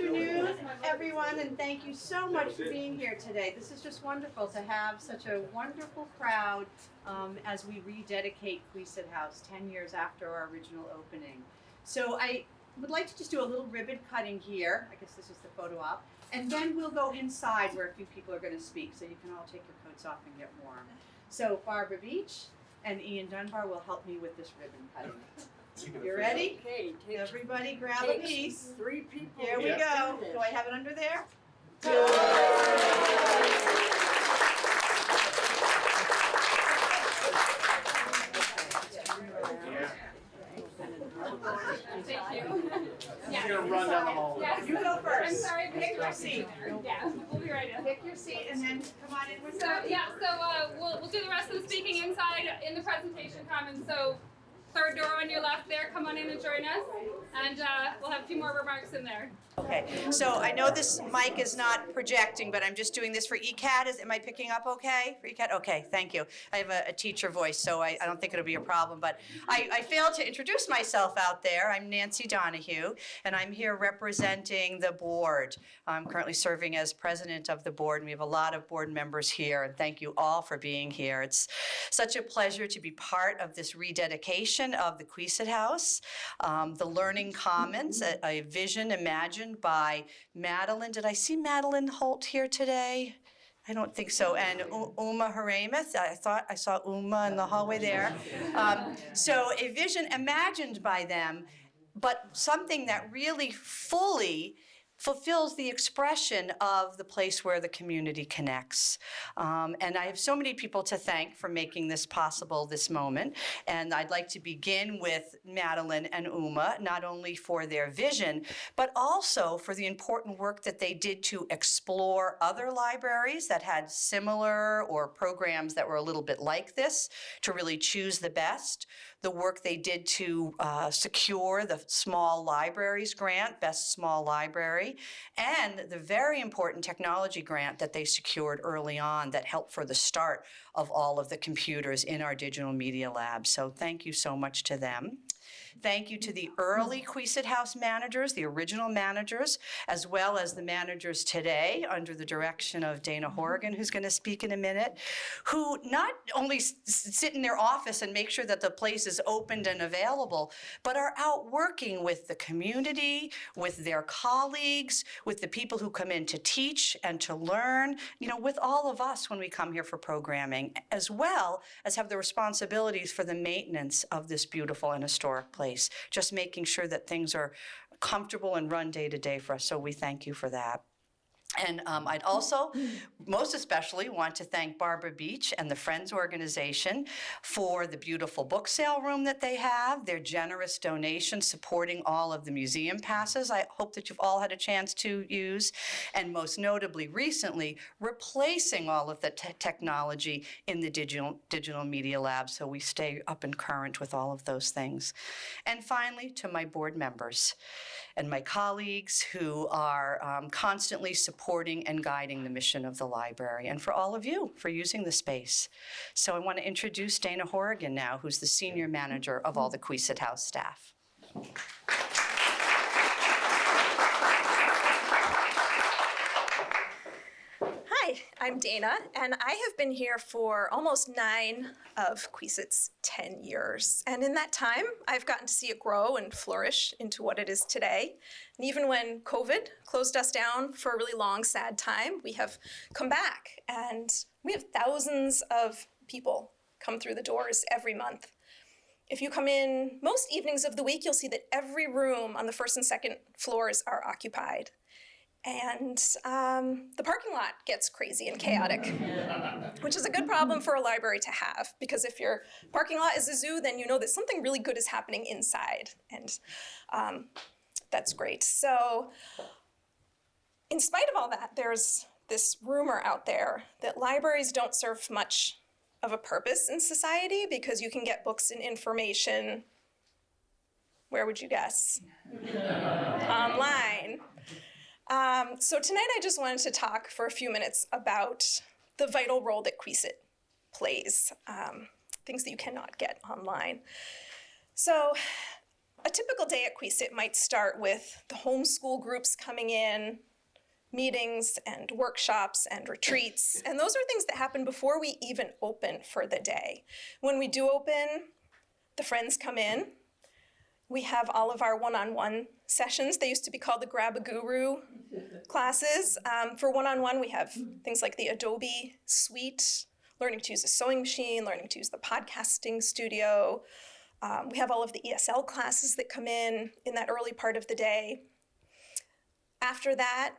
afternoon, everyone, and thank you so much for being here today. This is just wonderful to have such a wonderful crowd as we rededicate Queset House 10 years after our original opening. So I would like to just do a little ribbon cutting here. I guess this is the photo op. And then we'll go inside where a few people are going to speak, so you can all take your coats off and get warm. So Barbara Beach and Ian Dunbar will help me with this ribbon cutting. You ready? Okay, everybody grab a piece. 3 people. Here we go. Do I have it under there? Thank you. You're gonna run down the hall. Yes. You go first. I'm sorry, Pick your seat. Yeah, we'll be right in. Pick your seat and then come on in with So we'll do the rest of the speaking inside in the presentation commons. So third door on your left there, come on in and join us, and we'll have a few more remarks in there. Okay, so I know this mic is not projecting, but I'm just doing this for ECAT. Am I picking up okay for ECAT? Okay, thank you. I have a teacher voice, so I don't think it'll be a problem, but I failed to introduce myself out there. I'm Nancy Donahue, and I'm here representing the board. I'm currently serving as president of the board, and we have a lot of board members here, and thank you all for being here. It's such a pleasure to be part of this rededication of the Queset House, the Learning Commons, a vision imagined by Madeline. Did I see Madeline Holt here today? I don't think so. And Uma Haramuth. I thought I saw Uma in the hallway there. So a vision imagined by them, but something that really fully fulfills the expression of the place where the community connects. And I have so many people to thank for making this possible this moment. And I'd like to begin with Madeline and Uma, not only for their vision, but also for the important work that they did to explore other libraries that had similar or programs that were a little bit like this, to really choose the best. The work they did to secure the Small Libraries Grant, Best Small Library, and the very important technology grant that they secured early on that helped for the start of all of the computers in our digital media lab. So thank you so much to them. Thank you to the early Queset House managers, the original managers, as well as the managers today under the direction of Dana Horrigan, who's going to speak in a minute, who not only sit in their office and make sure that the place is opened and available, but are out working with the community, with their colleagues, with the people who come in to teach and to learn, with all of us when we come here for programming, as well as have the responsibilities for the maintenance of this beautiful and historic place. Just making sure that things are comfortable and run day to day for us. So we thank you for that. And I'd also, most especially, want to thank Barbara Beach and the Friends Organization for the beautiful book sale room that they have, their generous donation supporting all of the museum passes I hope that you've all had a chance to use, and most notably, recently, replacing all of the technology in the digital media lab so we stay up and current with all of those things. And finally, to my board members and my colleagues who are constantly supporting and guiding the mission of the library, and for all of you for using the space. So I want to introduce Dana Horrigan now, who's the senior manager of all the Queset House staff. Hi, I'm Dana, and I have been here for almost 9 of Queset's 10 years. And in that time, I've gotten to see it grow and flourish into what it is today. And even when COVID closed us down for a really long, sad time, we have come back, and we have thousands of people come through the doors every month. If you come in most evenings of the week, you'll see that every room on the first and second floors are occupied. And the parking lot gets crazy and chaotic, which is a good problem for a library to have, because if your parking lot is a zoo, then you know that something really good is happening inside, and that's great. So in spite of all that, there's this rumor out there that libraries don't serve much of a purpose in society because you can get books and information, where would you guess? Online. So tonight I just wanted to talk for a few minutes about the vital role that Queset plays, things that you cannot get online. So a A typical day at Queset might start with the homeschool groups coming in, meetings and workshops and retreats, and those are things that happen before we even open for the day. When we do open, the friends come in. We have all of our one-on-one sessions. They used to be called the Grab a Guru classes. For one-on-one, we have things like the Adobe Suite, learning to use a sewing machine, learning to use the podcasting studio. We have all of the ESL classes that come in that early part of the day. After that,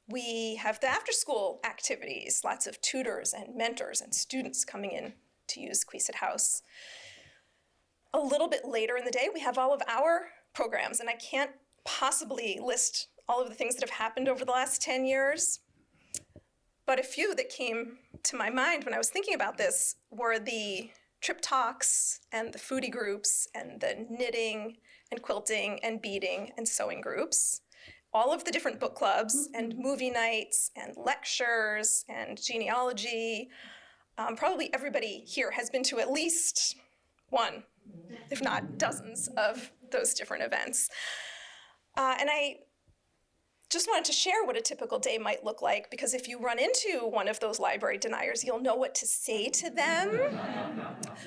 we have the after-school activities, lots of tutors and mentors and students coming in to use Queset House. A little bit later in the day, we have all of our programs, and I can't possibly list all of the things that have happened over the last 10 years, but a few that came to my mind when I was thinking about this were the trip talks and the foodie groups and the knitting and quilting and beading and sewing groups, all of the different book clubs and movie nights and lectures and genealogy. Probably everybody here has been to at least one, if not dozens, of those different events. And I just wanted to share what a typical day might look like, because if you run into one of those library deniers, you'll know what to say to them.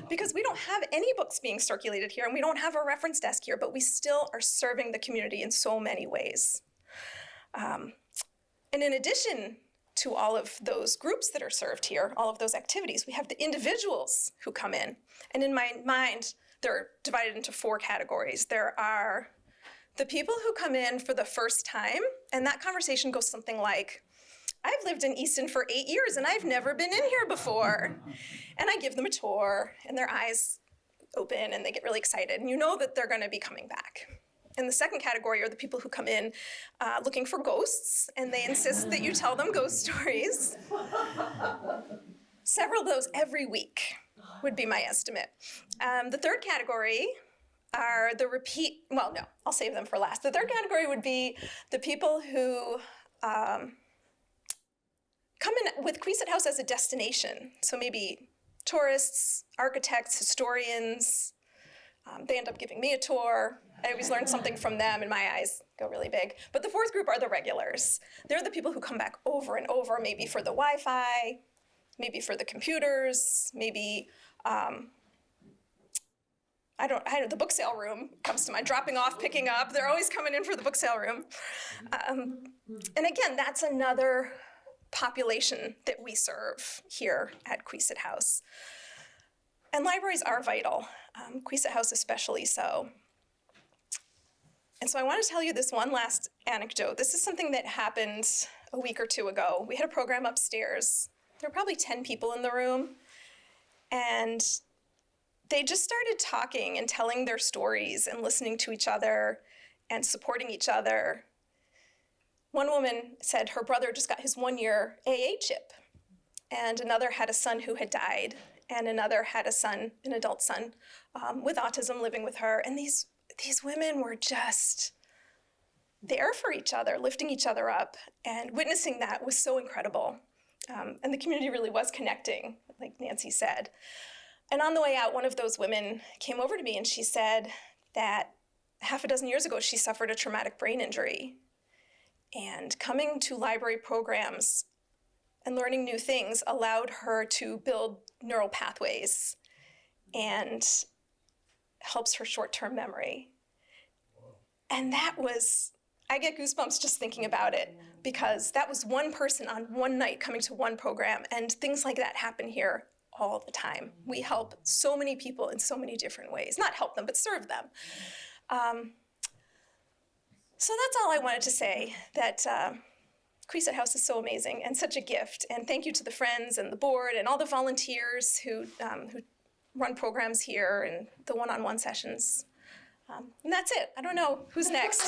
Because we don't have any books being circulated here, and we don't have a reference desk here, but we still are serving the community in so many ways. And in addition to all of those groups that are served here, all of those activities, we have the individuals who come in. And in my mind, they're divided into 4 categories. There are the people who come in for the first time, and that conversation goes something like, I've lived in Easton for 8 years and I've never been in here before. And I give them a tour and their eyes open and they get really excited, and you know that they're gonna be coming back. And the second category are the people who come in looking for ghosts, and they insist that you tell them ghost stories. Several of those every week would be my estimate. The third category are the repeat, well, no, I'll save them for last. The third category would be the people who come in with Queset House as a destination. So maybe tourists, architects, historians. They end up giving me a tour. I always learn something from them, and my eyes go really big. But the fourth group are the regulars. They're the people who come back over and over, maybe for the Wi-Fi, maybe for the computers, maybe, the book sale room comes to mind, dropping off, picking up. They're always coming in for the book sale room. And again, that's another population that we serve here at Queset House. And libraries are vital, Queset House especially so. And so I want to tell you this one last anecdote. This is something that happened a week or 2 ago. We had a program upstairs. There were probably 10 people in the room, and they just started talking and telling their stories and listening to each other and supporting each other. One woman said her brother just got his 1-year AA chip, and another had a son who had died, and another had a son, an adult son, with autism living with her. And these women were just there for each other, lifting each other up, and witnessing that was so incredible. And the community really was connecting, like Nancy said. And on the way out, one of those women came over to me and she said that half a dozen years ago, she suffered a traumatic brain injury. And coming to library programs and learning new things allowed her to build neural pathways and helps her short-term memory. And that was, I get goosebumps just thinking about it, because that was one person on one night coming to one program, and things like that happen here all the time. We help so many people in so many different ways. Not help them, but serve them. So that's all I wanted to say, that Queset House is so amazing and such a gift. And thank you to the friends and the board and all the volunteers who run programs here and the one-on-one sessions. And that's it. I don't know who's next.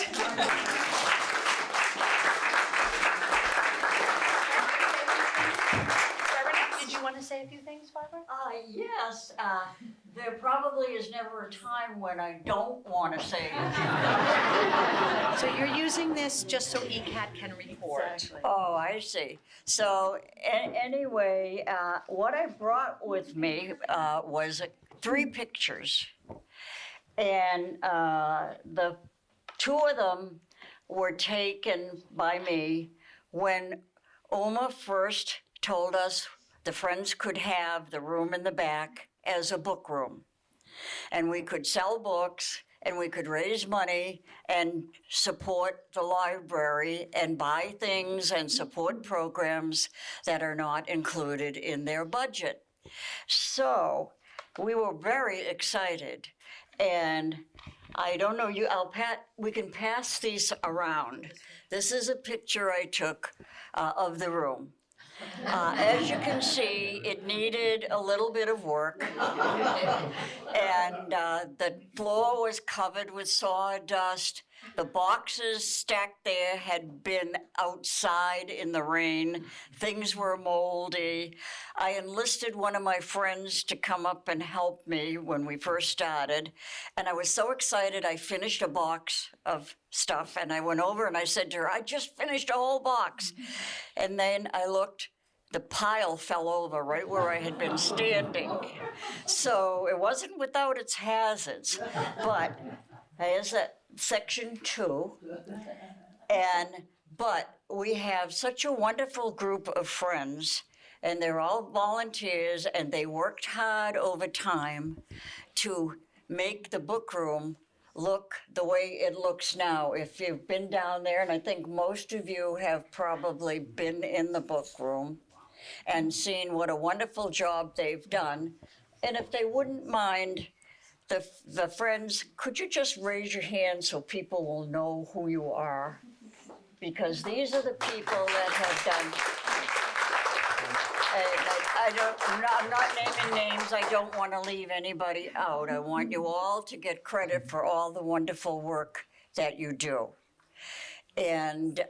Did you want to say a few things, Barbara? Yes. There probably is never a time when I don't want to say it. So you're using this just so ECAT can report. Exactly. Oh, I see. So anyway, what I brought with me was 3 pictures. And the two of them were taken by me when Oma first told us the Friends could have the room in the back as a book room. And we could sell books, and we could raise money and support the library and buy things and support programs that are not included in their budget. So we were very excited. And I don't know, we can pass these around. This is a picture I took of the room. As you can see, it needed a little bit of work. And the floor was covered with sawdust. The boxes stacked there had been outside in the rain. Things were moldy. I enlisted one of my friends to come up and help me when we first started. And I was so excited, I finished a box of stuff. And I went over and I said to her, I just finished a whole box. And then I looked. The pile fell over right where I had been standing. So it wasn't without its hazards. But there's section 2. But we have such a wonderful group of friends, and they're all volunteers, and they worked hard over time to make the book room look the way it looks now. If you've been down there, and I think most of you have probably been in the book room and seen what a wonderful job they've done. And if they wouldn't mind, the friends, could you just raise your hand so people will know who you are? Because these are the people that have done. I'm not naming names. I don't want to leave anybody out. I want you all to get credit for all the wonderful work that you do. And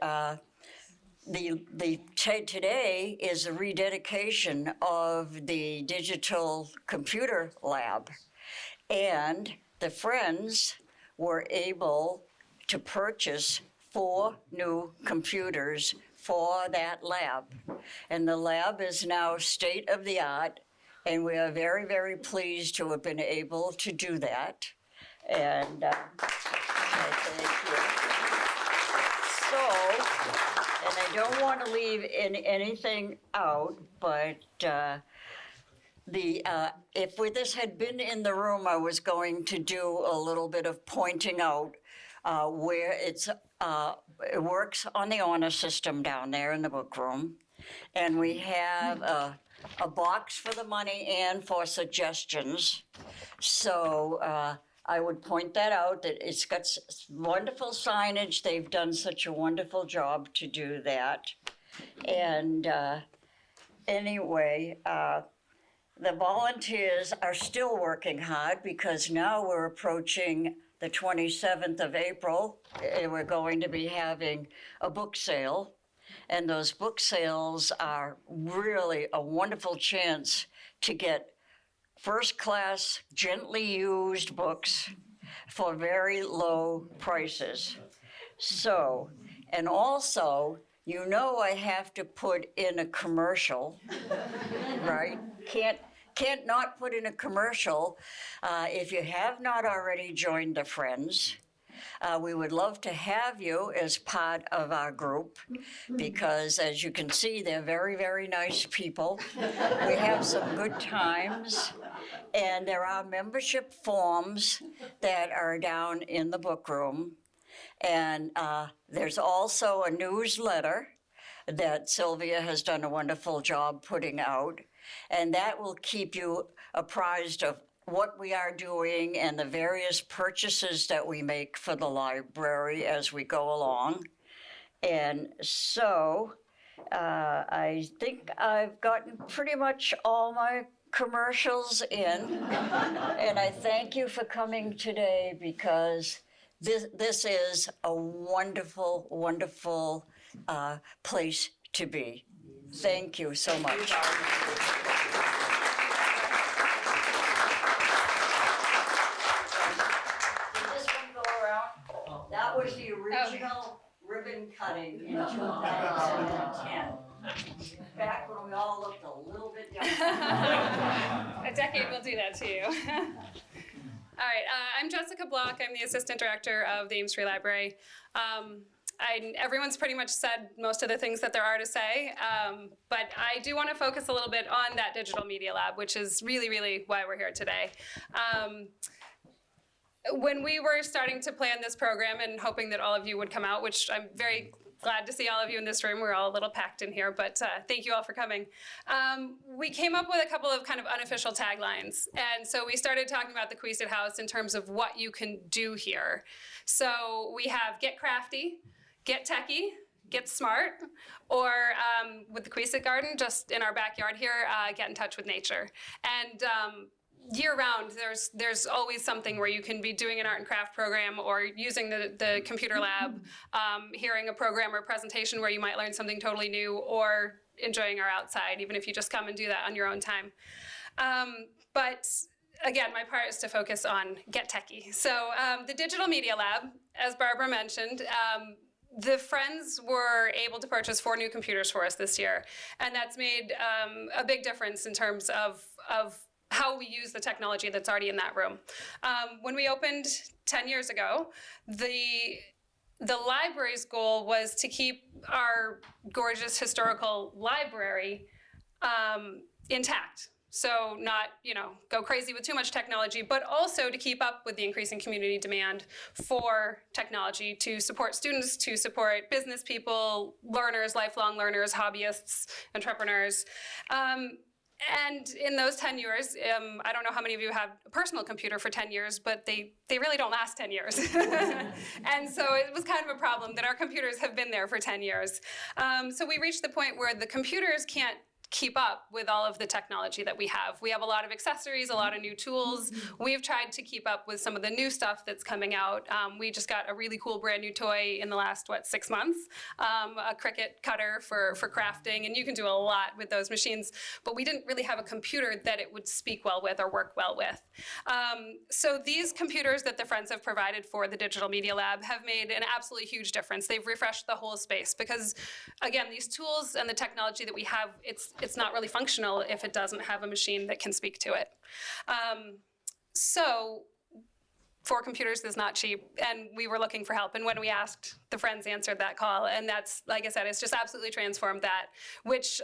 today is a rededication of the digital computer lab. And the Friends were able to purchase 4 new computers for that lab. And the lab is now state of the art, and we are very, very pleased to have been able to do that. And thank you. So, and I don't want to leave anything out, but if this had been in the room, I was going to do a little bit of pointing out where it works on the honor system down there in the book room. And we have a box for the money and for suggestions. So I would point that out, that it's got wonderful signage. They've done such a wonderful job to do that. And anyway, the volunteers are still working hard because now we're approaching the 27th of April. We're going to be having a book sale. And those book sales are really a wonderful chance to get first-class, gently used books for very low prices. So, and also, you know I have to put in a commercial, right? Can't not put in a commercial. If you have not already joined the Friends, we would love to have you as part of our group because, as you can see, they're very, very nice people. We have some good times, and there are membership forms that are down in the book room. And there's also a newsletter that Sylvia has done a wonderful job putting out, and that will keep you apprised of what we are doing and the various purchases that we make for the library as we go along. And so I think I've gotten pretty much all my commercials in, and I thank you for coming today because this is a wonderful, wonderful place to be. Thank you so much. That was the original ribbon cutting in 2010. Back when we all looked a little bit younger. A decade will do that to you. All right, I'm Jessica Block. I'm the Assistant Director of the Ames Free Library. Everyone's pretty much said most of the things that there are to say, but I do want to focus a little bit on that digital media lab, which is really, really why we're here today. When we were starting to plan this program and hoping that all of you would come out, which I'm very glad to see all of you in this room. We're all a little packed in here, but thank you all for coming. We came up with a couple of kind of unofficial taglines. And so we started talking about the Queset House in terms of what you can do here. So we have get crafty, get techie, get smart, or with the Queset Garden, just in our backyard here, get in touch with nature. And year-round, there's always something where you can be doing an art and craft program or using the computer lab, hearing a program or presentation where you might learn something totally new, or enjoying our outside, even if you just come and do that on your own time. But again, my part is to focus on get techie. So the Digital Media Lab, as Barbara mentioned, the Friends were able to purchase 4 new computers for us this year, and that's made a big difference in terms of how we use the technology that's already in that room. When we opened 10 years ago, the library's goal was to keep our gorgeous historical library intact. So not, go crazy with too much technology, but also to keep up with the increasing community demand for technology to support students, to support business people, learners, lifelong learners, hobbyists, entrepreneurs. And in those 10 years, I don't know how many of you have a personal computer for 10 years, but they really don't last 10 years. And so it was kind of a problem that our computers have been there for 10 years. So we reached the point where the computers can't keep up with all of the technology that we have. We have a lot of accessories, a lot of new tools. We've tried to keep up with some of the new stuff that's coming out. We just got a really cool brand new toy in the last, 6 months, a Cricut cutter for crafting, and you can do a lot with those machines, but we didn't really have a computer that it would speak well with or work well with. So these computers that the Friends have provided for the Digital Media Lab have made an absolutely huge difference. They've refreshed the whole space because, again, these tools and the technology that we have, it's not really functional if it doesn't have a machine that can speak to it. So 4 computers is not cheap, and we were looking for help. And when we asked, the Friends answered that call. And that's, like I said, it's just absolutely transformed that, which,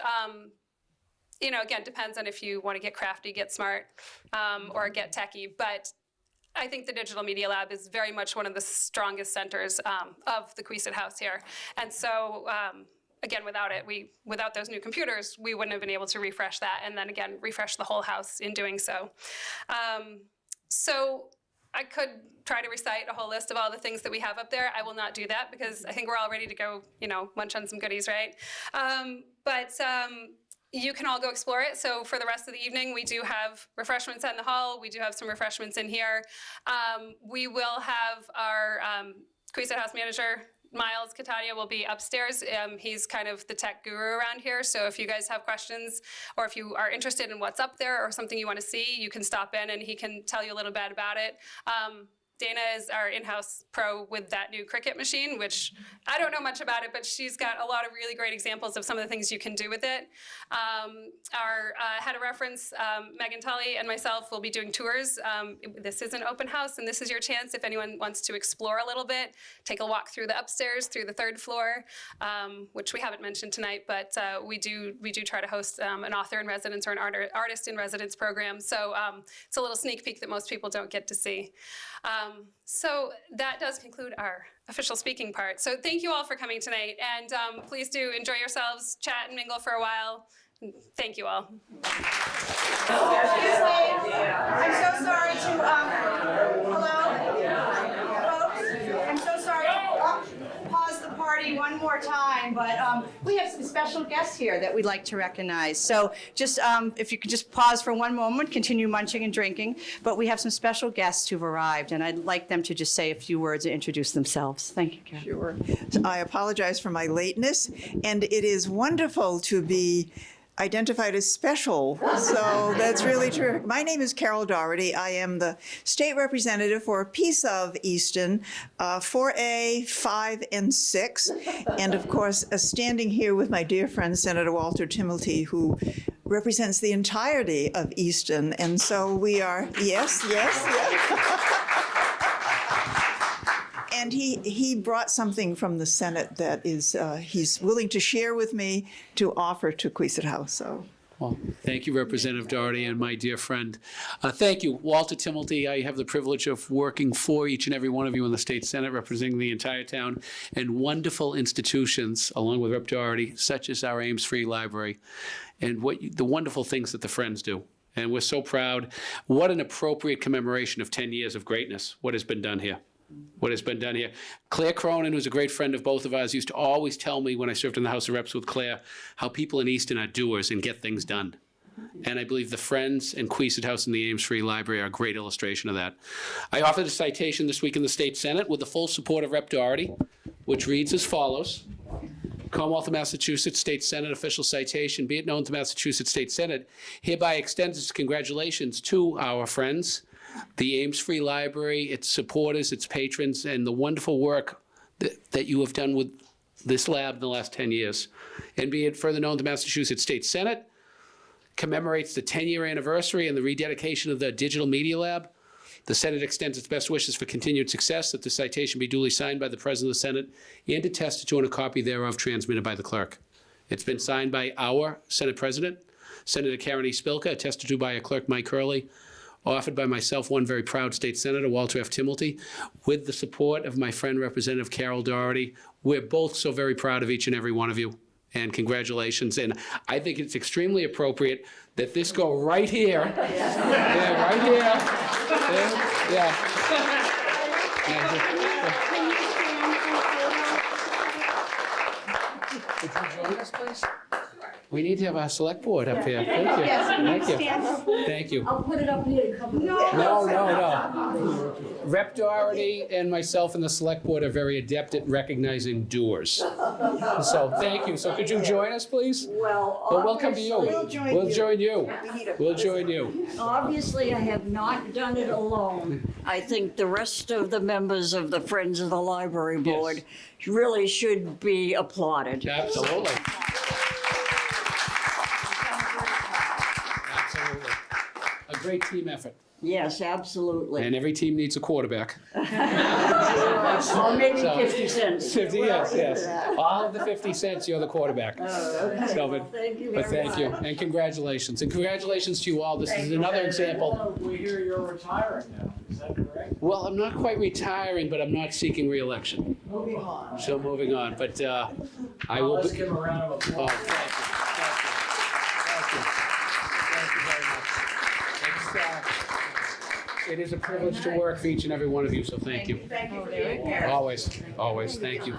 again, depends on if you want to get crafty, get smart, or get techie. But I think the Digital Media Lab is very much one of the strongest centers of the Queset House here. And so, again, without those new computers, we wouldn't have been able to refresh that, and then again, refresh the whole house in doing so. So I could try to recite a whole list of all the things that we have up there. I will not do that because I think we're all ready to go, munch on some goodies, right? But you can all go explore it. So for the rest of the evening, we do have refreshments in the hall. We do have some refreshments in here. We will have our Queset House manager, Miles Catania, will be upstairs. He's kind of the tech guru around here. So if you guys have questions, or if you are interested in what's up there or something you want to see, you can stop in and he can tell you a little bit about it. Dana is our in-house pro with that new Cricut machine, which I don't know much about it, but she's got a lot of really great examples of some of the things you can do with it. Our head of reference, Megan Tully, and myself will be doing tours. This is an open house, and this is your chance if anyone wants to explore a little bit, take a walk through the upstairs, through the 3rd floor, which we haven't mentioned tonight, but we do try to host an author in residence or an artist in residence program. So it's a little sneak peek that most people don't get to see. So that does conclude our official speaking part. So thank you all for coming tonight, and please do enjoy yourselves, chat and mingle for a while. Thank you all. I'm so sorry to, hello? Folks, I'm so sorry to pause the party one more time, but we have some special guests here that we'd like to recognize. So just, if you could just pause for one moment, continue munching and drinking, but we have some special guests who've arrived, and I'd like them to just say a few words and introduce themselves. Thank you, Karen. Sure. I apologize for my lateness, and it is wonderful to be identified as special, so that's really terrific. My name is Carol Doherty. I am the state representative for a piece of Easton, 4A, 5, and 6, and of course, standing here with my dear friend Senator Walter Timilty, who represents the entirety of Easton, and so we are, yes. And he brought something from the Senate that is, he's willing to share with me to offer to Queset House, so. Well, thank you, Representative Doherty, and my dear friend. Thank you, Walter Timilty. I have the privilege of working for each and every one of you in the state Senate, representing the entire town, and wonderful institutions, along with Rep. Doherty, such as our Ames Free Library, and the wonderful things that the Friends do. And we're so proud. What an appropriate commemoration of 10 years of greatness, what has been done here. What has been done here. Claire Cronin, who's a great friend of both of ours, used to always tell me when I served in the House of Reps with Claire, how people in Easton are doers and get things done. And I believe the Friends and Queset House and the Ames Free Library are a great illustration of that. I offered a citation this week in the state Senate with the full support of Rep. Doherty, which reads as follows. Commonwealth of Massachusetts State Senate official citation, be it known to Massachusetts State Senate, hereby extends its congratulations to our friends, the Ames Free Library, its supporters, its patrons, and the wonderful work that you have done with this lab in the last 10 years. And be it further known to Massachusetts State Senate, commemorates the 10-year anniversary and the rededication of the Digital Media Lab. The Senate extends its best wishes for continued success, that the citation be duly signed by the President of the Senate and attested to, and a copy thereof transmitted by the clerk. It's been signed by our Senate President, Senator Karen E. Spilka, attested to by our clerk, Mike Hurley, offered by myself, one very proud state senator, Walter F. Timilty, with the support of my friend, Representative Carol Doherty. We're both so very proud of each and every one of you, and congratulations. And I think it's extremely appropriate that this go right here. Yeah, right here. Yeah. Could you join us, please? We need to have our select board up here. Thank you. Thank you. Thank you. I'll put it up here to cover. No. Rep. Doherty and myself and the select board are very adept at recognizing doers. So thank you. So could you join us, please? Well, We'll come to you. We'll join you. We'll join you. obviously, I have not done it alone. I think the rest of the members of the Friends of the Library Board really should be applauded. Absolutely. Absolutely. A great team effort. Yes, absolutely. And every team needs a quarterback. Or maybe So- 50 cents. 50, yes. All of the 50 cents, you're the quarterback. So, but Thank you but very thank you, much. and congratulations. And congratulations to you all. This is another example. We hear you're retiring now, is that correct? Well, I'm not quite retiring, but I'm not seeking reelection. Moving on. So moving on, but I will Let's be. give him a round of Oh, applause. thank you. Thank you very much. It is a privilege to work for each and every one of you, so thank you. Thank you for being here. Always, thank you.